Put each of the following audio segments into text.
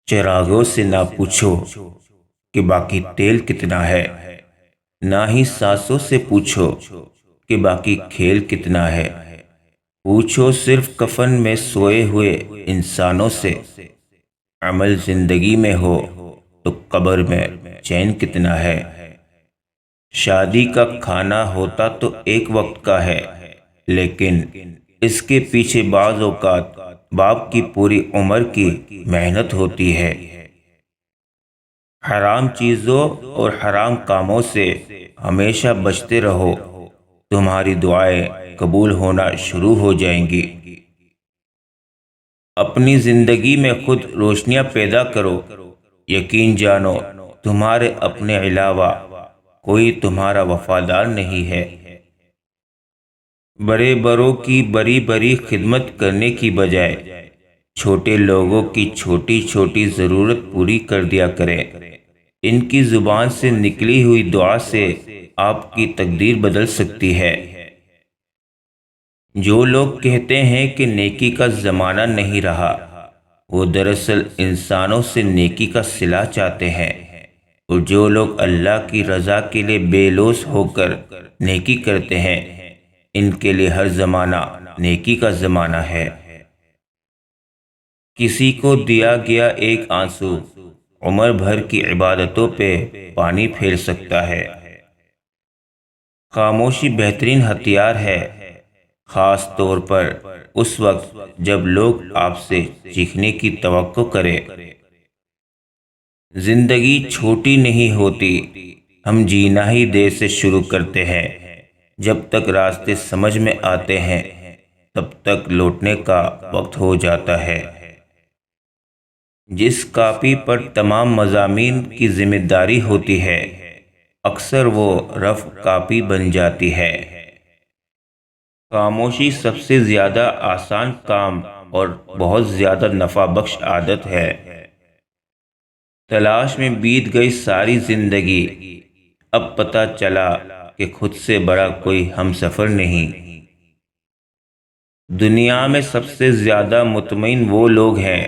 چراغوں سے نہ پوچھو کہ باقی تیل کتنا ہے، نہ ہی سانسوں سے پوچھو کہ باقی کھیل کتنا ہے۔ پوچھو صرف کفن میں سوئے ہوئے انسانوں سے، عمل زندگی میں ہو تو قبر میں چین کتنا ہے۔ شادی کا کھانا ہوتا تو ایک وقت کا ہے، لیکن اس کے پیچھے بعض اوقات باپ کی پوری عمر کی محنت ہوتی ہے۔ حرام چیزوں اور حرام کاموں سے ہمیشہ بچتے رہو، تمہاری دعائیں قبول ہونا شروع ہو جائیں گی۔ اپنی زندگی میں خود روشنیاں پیدا کرو، یقین جانو تمہارے اپنے علاوہ کوئی تمہارا وفادار نہیں ہے۔ بڑے بڑوں کی بڑی بڑی خدمت کرنے کی بجائے چھوٹے لوگوں کی چھوٹی چھوٹی ضرورت پوری کر دیا کریں۔ ان کی زبان سے نکلی ہوئی دعا سے آپ کی تقدیر بدل سکتی ہے۔ جو لوگ کہتے ہیں کہ نیکی کا زمانہ نہیں رہا، وہ دراصل انسانوں سے نیکی کا صلہ چاہتے ہیں، اور جو لوگ اللہ کی رضا کے لیے بے لوث ہو کر نیکی کرتے ہیں، ان کے لیے ہر زمانہ نیکی کا زمانہ ہے۔ کسی کو دیا گیا ایک آنسو عمر بھر کی عبادتوں پہ پانی پھیر سکتا ہے۔ خاموشی بہترین ہتھیار ہے، خاص طور پر اس وقت جب لوگ آپ سے چیخنے کی توقع کریں۔ زندگی چھوٹی نہیں ہوتی، ہم جینا ہی دیر سے شروع کرتے ہیں۔ جب تک راستے سمجھ میں آتے ہیں، تب تک لوٹنے کا وقت ہو جاتا ہے۔ جس کاپی پر تمام مضامین کی ذمہ داری ہوتی ہے، اکثر وہ رف کاپی بن جاتی ہے۔ خاموشی سب سے زیادہ آسان کام اور بہت زیادہ نفع بخش عادت ہے۔ تلاش میں بیت گئی ساری زندگی، اب پتہ چلا کہ خود سے بڑا کوئی ہمسفر نہیں۔ دنیا میں سب سے زیادہ مطمئن وہ لوگ ہیں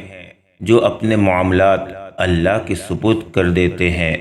جو اپنے معاملات اللہ کے سپرد کر دیتے ہیں۔